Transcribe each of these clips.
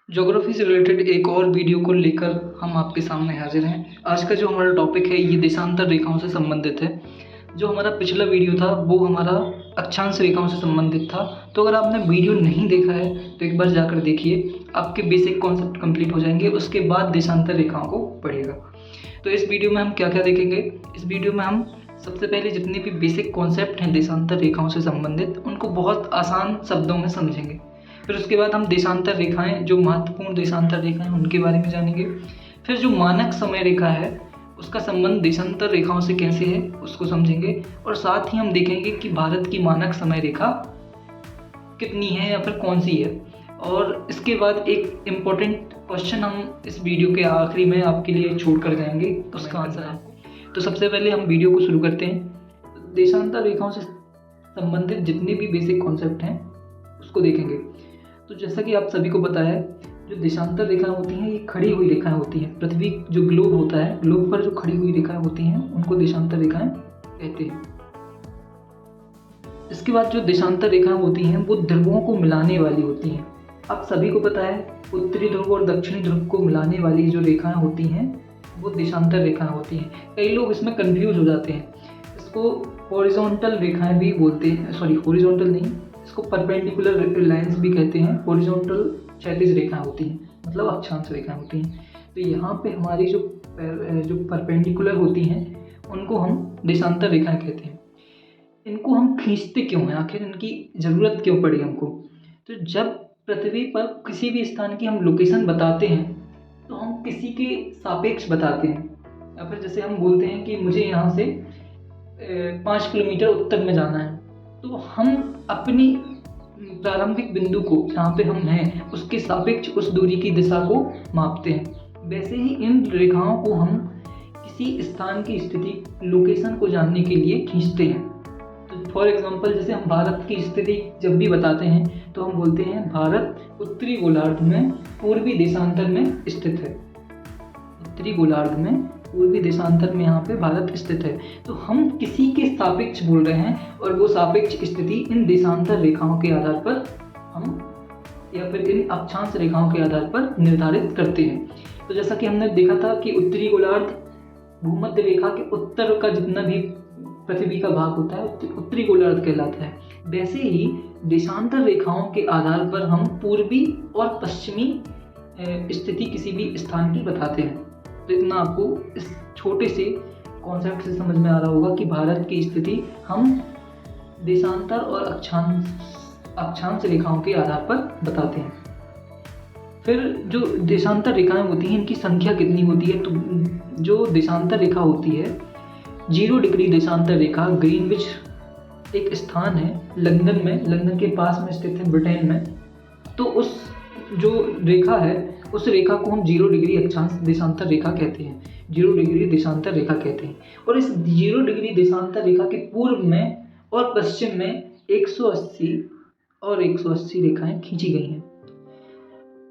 Geography से related एक और वीडियो को लेकर हम आपके सामने हाजिर हैं। आज का जो हमारा टॉपिक है ये देशांतर रेखाओं से संबंधित है। जो हमारा पिछला वीडियो था वो हमारा अक्षांश रेखाओं से संबंधित था। तो अगर आपने वीडियो नहीं देखा है तो एक बार जाकर देखिए, आपके बेसिक कॉन्सेप्ट कंप्लीट हो जाएंगे। उसके बाद देशांतर रेखाओं को पढ़िएगा। तो इस वीडियो में हम क्या क्या देखेंगे, इस वीडियो में हम सबसे पहले जितने भी बेसिक कॉन्सेप्ट हैं देशांतर रेखाओं से संबंधित उनको बहुत आसान शब्दों में समझेंगे। फिर उसके बाद हम देशांतर रेखाएं, जो महत्वपूर्ण देशांतर रेखाएं उनके बारे में जानेंगे। फिर जो मानक समय रेखा है उसका संबंध देशांतर रेखाओं से कैसे है उसको समझेंगे। और साथ ही हम देखेंगे कि भारत की मानक समय रेखा कितनी है या फिर कौन सी है। और इसके बाद एक इम्पोर्टेंट क्वेश्चन हम इस वीडियो के आखिरी में आपके लिए छोड़ कर जाएंगे, उसका आंसर है। तो सबसे पहले हम वीडियो को शुरू करते हैं। देशांतर रेखाओं से संबंधित जितने भी बेसिक कॉन्सेप्ट हैं उसको देखेंगे। तो जैसा कि आप सभी को पता है, जो देशांतर रेखाएं होती हैं ये खड़ी हुई रेखाएं होती हैं। पृथ्वी जो ग्लोब होता है, ग्लोब पर जो खड़ी हुई रेखाएं होती हैं उनको देशांतर रेखाएं कहते हैं। इसके बाद जो देशांतर रेखाएं होती हैं वो ध्रुवों को मिलाने वाली होती हैं। आप सभी को पता है उत्तरी ध्रुव और दक्षिणी ध्रुव को मिलाने वाली जो रेखाएं होती हैं वो देशांतर रेखाएं होती हैं। कई लोग इसमें कंफ्यूज हो जाते हैं। इसको हॉरिजॉन्टल रेखाएं भी बोलते हैं, सॉरी हॉरिजॉन्टल नहीं, इसको परपेंडिकुलर लाइंस भी कहते हैं। हॉरिजॉन्टल क्षैतिज रेखाएं होती हैं, मतलब अक्षांश रेखाएं होती हैं। तो यहाँ पे हमारी जो परपेंडिकुलर होती हैं उनको हम देशांतर रेखाएं कहते हैं। इनको हम खींचते क्यों हैं, आखिर इनकी ज़रूरत क्यों पड़ी हमको? तो जब पृथ्वी पर किसी भी स्थान की हम लोकेशन बताते हैं तो हम किसी के सापेक्ष बताते हैं। या फिर जैसे हम बोलते हैं कि मुझे यहाँ से 5 किलोमीटर उत्तर में जाना है, तो हम अपनी प्रारंभिक बिंदु को जहाँ पे हम हैं उसके सापेक्ष उस दूरी की दिशा को मापते हैं। वैसे ही इन रेखाओं को हम किसी स्थान की स्थिति, लोकेशन को जानने के लिए खींचते हैं। तो फॉर एग्जांपल जैसे हम भारत की स्थिति जब भी बताते हैं तो हम बोलते हैं भारत उत्तरी गोलार्ध में पूर्वी देशांतर में स्थित है। उत्तरी गोलार्ध में पूर्वी देशांतर में यहाँ पे भारत स्थित है। तो हम किसी के सापेक्ष बोल रहे हैं और वो सापेक्ष स्थिति इन देशांतर रेखाओं के आधार पर हम या फिर इन अक्षांश रेखाओं के आधार पर निर्धारित करते हैं। तो जैसा कि हमने देखा था कि उत्तरी गोलार्ध भूमध्य रेखा के उत्तर का जितना भी पृथ्वी का भाग होता है उत्तरी गोलार्ध कहलाता है। वैसे ही देशांतर रेखाओं के आधार पर हम पूर्वी और पश्चिमी स्थिति किसी भी स्थान की बताते हैं। तो इतना आपको इस छोटे से कॉन्सेप्ट से समझ में आ रहा होगा कि भारत की स्थिति हम देशांतर और अक्षांश रेखाओं के आधार पर बताते हैं। फिर जो देशांतर रेखाएं होती हैं इनकी संख्या कितनी होती है? तो जो देशांतर रेखा होती है 0 डिग्री देशांतर रेखा, ग्रीनविच एक स्थान है लंदन में, लंदन के पास में स्थित है ब्रिटेन में। तो उस जो रेखा है उस रेखा को हम 0 डिग्री अक्षांश देशांतर रेखा कहते हैं, 0 डिग्री देशांतर रेखा कहते हैं। और इस 0 डिग्री देशांतर रेखा के पूर्व में और पश्चिम में 180 और 180 रेखाएं खींची गई हैं।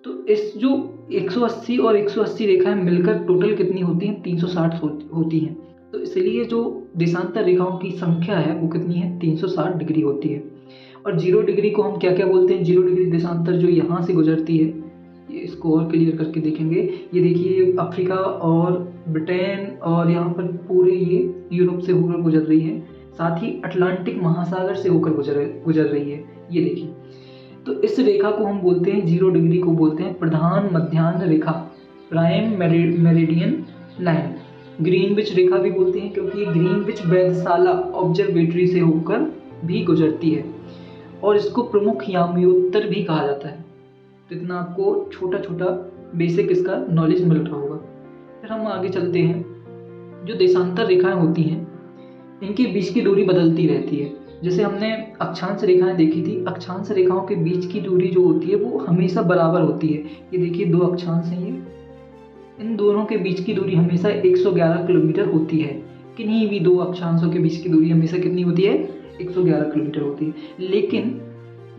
तो इस जो 180 और 180 रेखाएं मिलकर टोटल कितनी होती हैं? 360 होती हैं। तो इसलिए जो देशांतर रेखाओं की संख्या है वो कितनी है? 360 डिग्री होती है। और 0 डिग्री को हम क्या क्या बोलते हैं? 0 डिग्री देशांतर जो यहाँ से गुजरती है, इसको और क्लियर करके देखेंगे। ये देखिए अफ्रीका और ब्रिटेन और यहाँ पर पूरे ये यूरोप से होकर गुजर रही है, साथ ही अटलांटिक महासागर से होकर गुजर रही है। ये देखिए, तो इस रेखा को हम बोलते हैं 0 डिग्री को बोलते हैं प्रधान मध्याह्न रेखा, प्राइम मेरिडियन लाइन। ग्रीनविच रेखा भी बोलते हैं क्योंकि ये ग्रीनविच वेधशाला ऑब्जर्वेटरी से होकर भी गुजरती है। और इसको प्रमुख याम्योत्तर भी कहा जाता है। तो इतना आपको छोटा छोटा बेसिक इसका नॉलेज मिल रहा होगा। फिर हम आगे चलते हैं। जो देशांतर रेखाएं होती हैं इनके बीच की दूरी बदलती रहती है। जैसे हमने अक्षांश रेखाएं देखी थी, अक्षांश रेखाओं के बीच की दूरी जो होती है वो हमेशा बराबर होती है। ये देखिए 2 अक्षांश हैं, ये इन दोनों के बीच की दूरी हमेशा 111 किलोमीटर होती है। किन्हीं भी 2 अक्षांशों के बीच की दूरी हमेशा कितनी होती है? 111 किलोमीटर होती है। लेकिन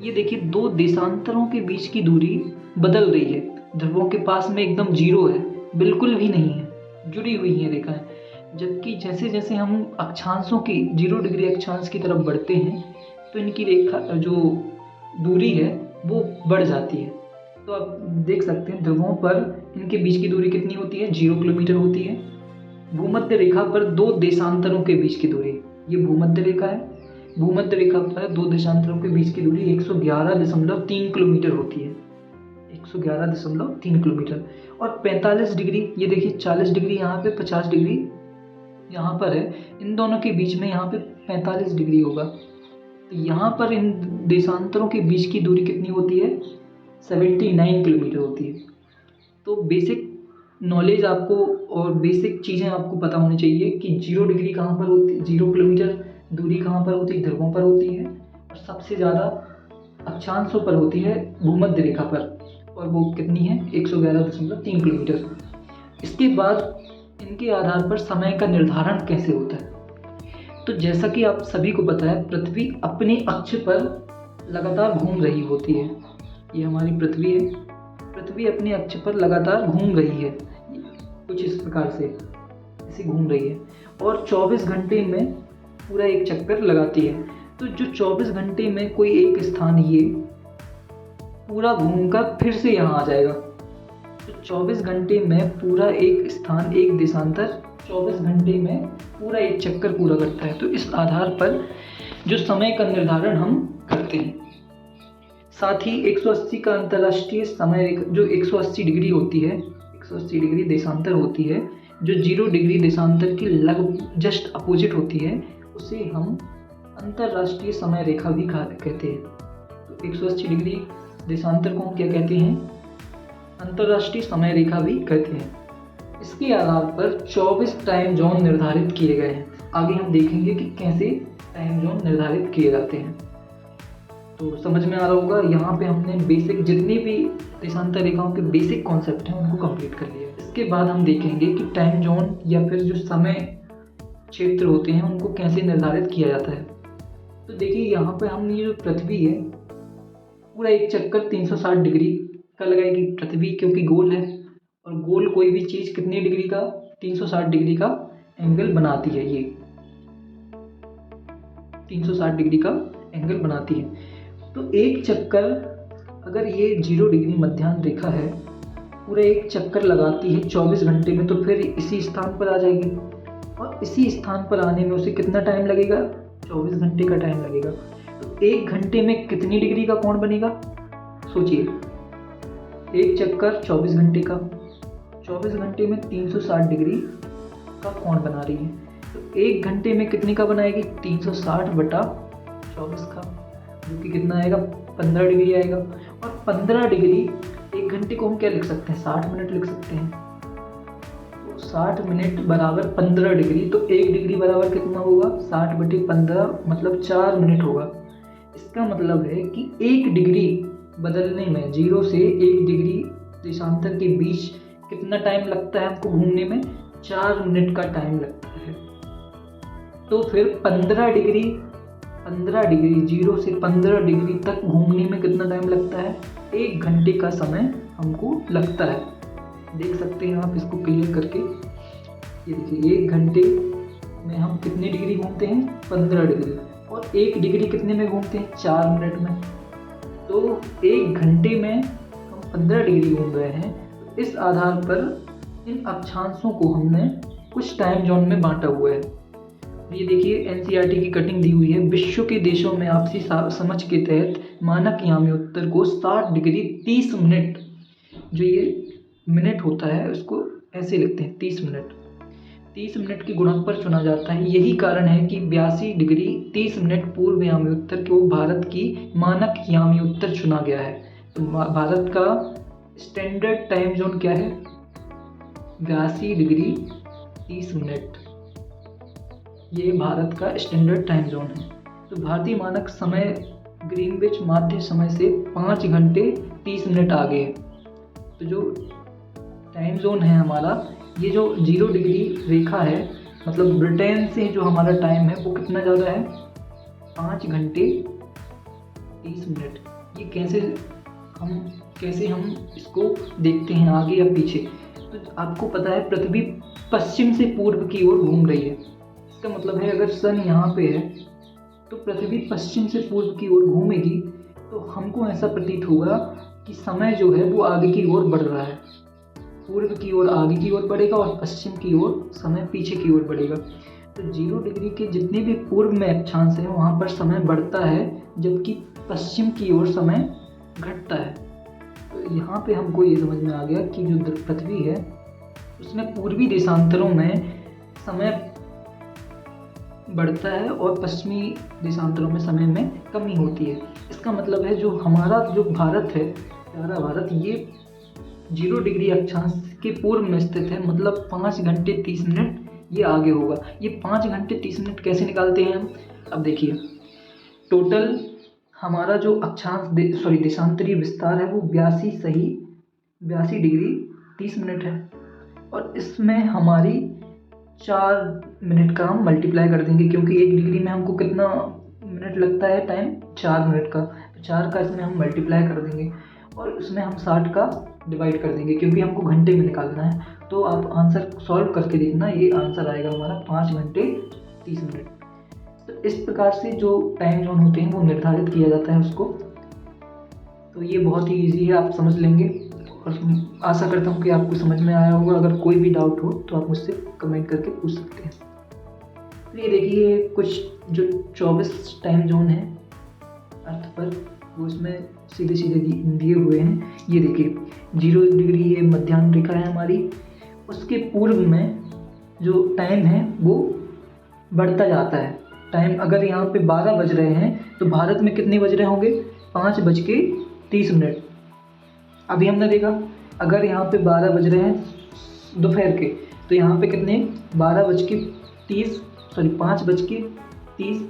ये देखिए 2 देशांतरों के बीच की दूरी बदल रही है। ध्रुवों के पास में एकदम 0 है, बिल्कुल भी नहीं है, जुड़ी हुई है रेखाएं। जबकि जैसे जैसे हम अक्षांशों की 0 डिग्री अक्षांश की तरफ बढ़ते हैं तो इनकी रेखा जो दूरी है वो बढ़ जाती है। तो आप देख सकते हैं ध्रुवों पर इनके बीच की दूरी कितनी होती है, 0 किलोमीटर होती है। भूमध्य रेखा पर दो देशांतरों के बीच की दूरी, ये भूमध्य रेखा है, भूमध्य रेखा पर दो देशांतरों के बीच की दूरी 111.3 किलोमीटर होती है, 111.3 किलोमीटर। और 45 डिग्री, ये देखिए 40 डिग्री यहाँ पे, 50 डिग्री यहाँ पर है, इन दोनों के बीच में यहाँ पे 45 डिग्री होगा। तो यहाँ पर इन देशांतरों के बीच की दूरी कितनी होती है, 79 किलोमीटर होती है। तो बेसिक नॉलेज आपको और बेसिक चीज़ें आपको पता होनी चाहिए कि 0 डिग्री कहाँ पर होती है, 0 किलोमीटर दूरी कहाँ पर होती है, ध्रुवों पर होती है, और सबसे ज़्यादा अक्षांशों पर होती है भूमध्य रेखा पर, और वो कितनी है, 111.3 किलोमीटर। इसके बाद इनके आधार पर समय का निर्धारण कैसे होता है। तो जैसा कि आप सभी को पता है, पृथ्वी अपने अक्ष पर लगातार घूम रही होती है। ये हमारी पृथ्वी है, पृथ्वी अपने अक्ष पर लगातार घूम रही है, कुछ इस प्रकार से ऐसे घूम रही है, और 24 घंटे में पूरा एक चक्कर लगाती है। तो जो 24 घंटे में कोई एक स्थान ये पूरा घूमकर फिर से यहाँ आ जाएगा। तो 24 घंटे में पूरा एक स्थान, एक देशांतर 24 घंटे में पूरा एक चक्कर पूरा करता है। तो इस आधार पर जो समय का निर्धारण हम करते हैं। साथ ही 180 का अंतर्राष्ट्रीय समय रेखा, जो 180 डिग्री होती है, 180 डिग्री देशांतर होती है, जो 0 डिग्री देशांतर की लगभग जस्ट अपोजिट होती है, उसे हम अंतर्राष्ट्रीय समय रेखा भी कहते हैं। तो 180 डिग्री देशांतर को हम क्या कहते हैं, अंतर्राष्ट्रीय समय रेखा भी कहते हैं। इसके आधार पर 24 टाइम जोन निर्धारित किए गए हैं। आगे हम देखेंगे कि कैसे टाइम जोन निर्धारित किए जाते हैं। तो समझ में आ रहा होगा, यहाँ पे हमने बेसिक जितनी भी देशांतर रेखाओं के बेसिक कॉन्सेप्ट हैं उनको कंप्लीट कर लिया। इसके बाद हम देखेंगे कि टाइम जोन या फिर जो समय क्षेत्र होते हैं उनको कैसे निर्धारित किया जाता है। तो देखिए यहाँ पे हमने जो पृथ्वी है, पूरा एक चक्कर 360 डिग्री का लगाएगी पृथ्वी, क्योंकि गोल है, और गोल कोई भी चीज़ कितनी डिग्री का, 360 डिग्री का एंगल बनाती है। ये 360 डिग्री का एंगल बनाती है। तो एक चक्कर, अगर ये 0 डिग्री मध्याह्न रेखा है, पूरा एक चक्कर लगाती है 24 घंटे में, तो फिर इसी स्थान पर आ जाएगी, और इसी स्थान पर आने में उसे कितना टाइम लगेगा, 24 घंटे का टाइम लगेगा। तो एक घंटे में कितनी डिग्री का कोण बनेगा, सोचिए, एक चक्कर 24 घंटे का, 24 घंटे में 360 डिग्री का कोण बना रही है। तो एक घंटे में कितने का बनाएगी, 360/24 का, जो कि कितना आएगा, 15 डिग्री आएगा। और 15 डिग्री, एक घंटे को हम क्या लिख सकते हैं, 60 मिनट लिख सकते हैं। तो 60 मिनट बराबर 15 डिग्री, तो 1 डिग्री बराबर कितना होगा, 60/15, मतलब 4 मिनट होगा। इसका मतलब है कि 1 डिग्री बदलने में, 0 से 1 डिग्री देशांतर के बीच कितना टाइम लगता है हमको घूमने में, 4 मिनट का टाइम लगता है। तो फिर 15 डिग्री 0 से 15 डिग्री तक घूमने में कितना टाइम लगता है, 1 घंटे का समय हमको लगता है। देख सकते हैं आप इसको क्लियर करके, ये देखिए 1 घंटे में हम कितने डिग्री घूमते हैं, 15 डिग्री, और 1 डिग्री कितने में घूमते हैं, 4 मिनट में। तो 1 घंटे में हम 15 डिग्री घूम रहे हैं। इस आधार पर इन अक्षांशों को हमने कुछ टाइम जोन में बांटा हुआ है। ये देखिए एनसीईआरटी की कटिंग दी हुई है। विश्व के देशों में आपसी समझ के तहत मानक यामी उत्तर को 60 डिग्री 30 मिनट, जो ये मिनट होता है उसको ऐसे लिखते हैं 30 मिनट, 30 मिनट के गुणक पर चुना जाता है। यही कारण है कि 82 डिग्री 30 मिनट पूर्व यामी उत्तर को भारत की मानक यामी उत्तर चुना गया है। तो भारत का स्टैंडर्ड टाइम जोन क्या है, 82 डिग्री 30 मिनट, ये भारत का स्टैंडर्ड टाइम जोन है। तो भारतीय मानक समय ग्रीनविच माध्य समय से 5 घंटे 30 मिनट आगे है। तो जो टाइम जोन है हमारा, ये जो 0 डिग्री रेखा है, मतलब ब्रिटेन से जो हमारा टाइम है वो कितना ज़्यादा है, 5 घंटे 30 मिनट। ये कैसे हम इसको देखते हैं आगे या पीछे। तो आपको पता है पृथ्वी पश्चिम से पूर्व की ओर घूम रही है। इसका मतलब है अगर सन यहाँ पे है तो पृथ्वी पश्चिम से पूर्व की ओर घूमेगी, तो हमको ऐसा प्रतीत होगा कि समय जो है वो आगे की ओर बढ़ रहा है। पूर्व की ओर आगे की ओर बढ़ेगा और पश्चिम की ओर समय पीछे की ओर बढ़ेगा। तो 0 डिग्री के जितने भी पूर्व में अक्षांश हैं वहाँ पर समय बढ़ता है, जबकि पश्चिम की ओर समय घटता है। तो यहाँ पे हमको ये समझ में आ गया कि जो पृथ्वी है उसमें पूर्वी देशांतरों में समय बढ़ता है और पश्चिमी देशांतरों में समय में कमी होती है। इसका मतलब है जो हमारा जो भारत है, प्यारा भारत, ये 0 डिग्री अक्षांश के पूर्व में स्थित है। मतलब 5 घंटे 30 मिनट ये आगे होगा। ये 5 घंटे 30 मिनट कैसे निकालते हैं हम? अब देखिए, टोटल हमारा जो देशांतरीय विस्तार है वो 82 डिग्री 30 मिनट है, और इसमें हमारी 4 मिनट का हम मल्टीप्लाई कर देंगे, क्योंकि 1 डिग्री में हमको कितना मिनट लगता है टाइम, 4 मिनट का। तो 4 का इसमें हम मल्टीप्लाई कर देंगे और उसमें हम 60 का डिवाइड कर देंगे, क्योंकि हमको घंटे में निकालना है। तो आप आंसर सॉल्व करके देखना, ये आंसर आएगा हमारा 5 घंटे 30 मिनट। तो इस प्रकार से जो टाइम जोन होते हैं वो निर्धारित किया जाता है उसको। तो ये बहुत ही ईजी है, आप समझ लेंगे, और आशा करता हूँ कि आपको समझ में आया होगा। अगर कोई भी डाउट हो तो आप मुझसे कमेंट करके पूछ सकते हैं। तो ये देखिए कुछ जो 24 टाइम जोन है अर्थ पर, वो इसमें सीधे सीधे दिए हुए हैं। ये देखिए 0 डिग्री ये मध्याह्न रेखा है हमारी, उसके पूर्व में जो टाइम है वो बढ़ता जाता है। टाइम अगर यहाँ पे 12 बज रहे हैं तो भारत में कितने बज रहे होंगे? 5:30। अभी हमने देखा अगर यहाँ पे 12 बज रहे हैं दोपहर के, तो यहाँ पे कितने 5:30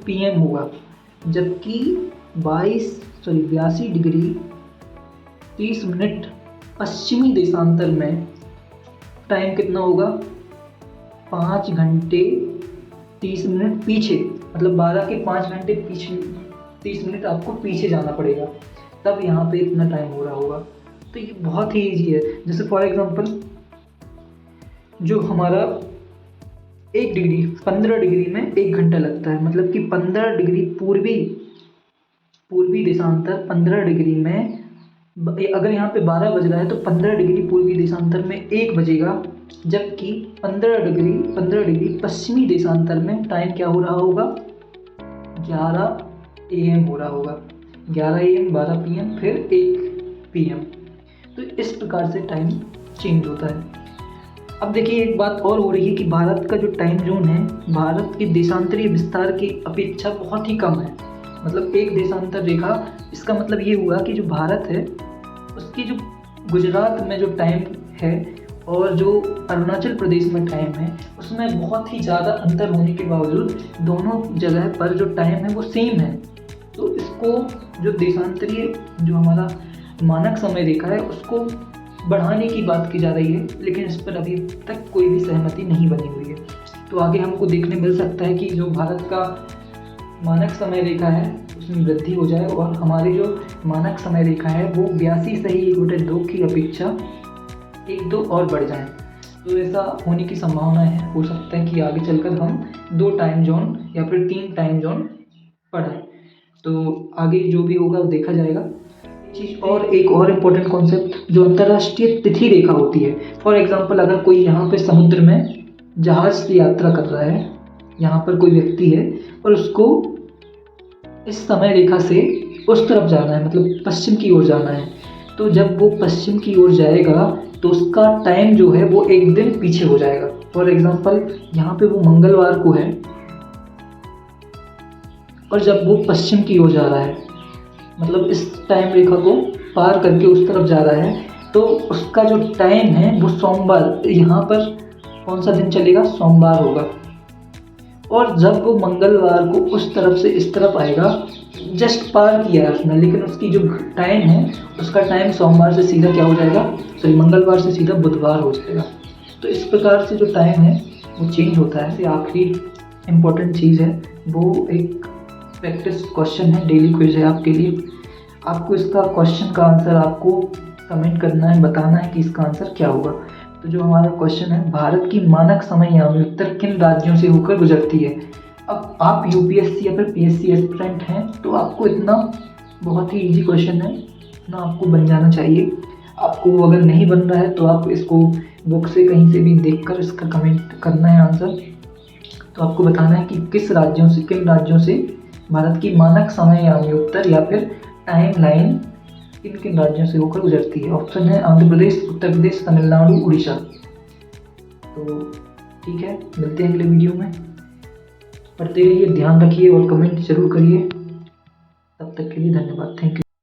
PM होगा, जबकि 82 डिग्री 30 मिनट पश्चिमी देशांतर में टाइम कितना होगा? 5 घंटे 30 मिनट पीछे, मतलब 12 के 5 घंटे पीछे 30 मिनट आपको पीछे जाना पड़ेगा, तब यहाँ पे इतना टाइम हो रहा होगा। तो ये बहुत ही ईजी है। जैसे फॉर एग्जांपल जो हमारा 1 डिग्री 15 डिग्री में 1 घंटा लगता है, मतलब कि 15 डिग्री पूर्वी देशांतर 15 डिग्री में, अगर यहाँ पे 12 बज रहा है तो 15 डिग्री पूर्वी देशांतर में 1 बजेगा, जबकि 15 डिग्री पश्चिमी देशांतर में टाइम क्या हो रहा होगा? 11 AM हो रहा होगा। 11 AM 12 PM फिर 1 PM। तो इस प्रकार से टाइम चेंज होता है। अब देखिए एक बात और हो रही है कि भारत का जो टाइम जोन है भारत के देशांतरीय विस्तार की अपेक्षा बहुत ही कम है। मतलब एक देशांतर रेखा, इसका मतलब ये हुआ कि जो भारत है उसकी जो गुजरात में जो टाइम है और जो अरुणाचल प्रदेश में टाइम है उसमें बहुत ही ज़्यादा अंतर होने के बावजूद दोनों जगह पर जो टाइम है वो सेम है। तो इसको जो देशांतरीय जो हमारा मानक समय रेखा है उसको बढ़ाने की बात की जा रही है, लेकिन इस पर अभी तक कोई भी सहमति नहीं बनी हुई है। तो आगे हमको देखने मिल सकता है कि जो भारत का मानक समय रेखा है उसमें वृद्धि हो जाए और हमारी जो मानक समय रेखा है वो 82 की अपेक्षा 1-2 और बढ़ जाए। तो ऐसा होने की संभावना है, हो सकता है कि आगे चलकर हम 2 टाइम जोन या फिर 3 टाइम जोन पढ़ें। तो आगे जो भी होगा वो देखा जाएगा। चीज़ और एक और इम्पोर्टेंट कॉन्सेप्ट जो अंतर्राष्ट्रीय तिथि रेखा होती है। फॉर एग्जांपल अगर कोई यहाँ पे समुद्र में जहाज से यात्रा कर रहा है, यहाँ पर कोई व्यक्ति है और उसको इस समय रेखा से उस तरफ जाना है, मतलब पश्चिम की ओर जाना है, तो जब वो पश्चिम की ओर जाएगा तो उसका टाइम जो है वो 1 दिन पीछे हो जाएगा। फॉर एग्जांपल यहाँ पे वो मंगलवार को है और जब वो पश्चिम की ओर जा रहा है, मतलब इस टाइम रेखा को पार करके उस तरफ जा रहा है, तो उसका जो टाइम है वो सोमवार, यहाँ पर कौन सा दिन चलेगा? सोमवार होगा। और जब वो मंगलवार को उस तरफ से इस तरफ आएगा, जस्ट पार किया है उसने, लेकिन उसकी जो टाइम है उसका टाइम सोमवार से सीधा क्या हो जाएगा? मंगलवार से सीधा बुधवार हो जाएगा। तो इस प्रकार से जो टाइम है वो चेंज होता है। आखिरी इम्पोर्टेंट चीज़ है वो एक प्रैक्टिस क्वेश्चन है, डेली क्विज है आपके लिए। आपको इसका क्वेश्चन का आंसर आपको कमेंट करना है, बताना है कि इसका आंसर क्या होगा। तो जो हमारा क्वेश्चन है, भारत की मानक समय यामी उत्तर किन राज्यों से होकर गुजरती है? अब आप यूपीएससी या फिर पीएससी एस्पिरेंट हैं तो आपको इतना बहुत ही इजी क्वेश्चन है, इतना आपको बन जाना चाहिए। आपको अगर नहीं बन रहा है तो आप इसको बुक से कहीं से भी देखकर इसका कमेंट करना है आंसर। तो आपको बताना है कि किन राज्यों से भारत की मानक समयामी उत्तर या फिर टाइम लाइन किन किन राज्यों से होकर गुजरती है। ऑप्शन है आंध्र प्रदेश, उत्तर प्रदेश, तमिलनाडु, उड़ीसा। तो ठीक है, मिलते हैं अगले वीडियो में। पढ़ते रहिए, ध्यान रखिए और कमेंट जरूर करिए। तब तक के लिए धन्यवाद, थैंक यू।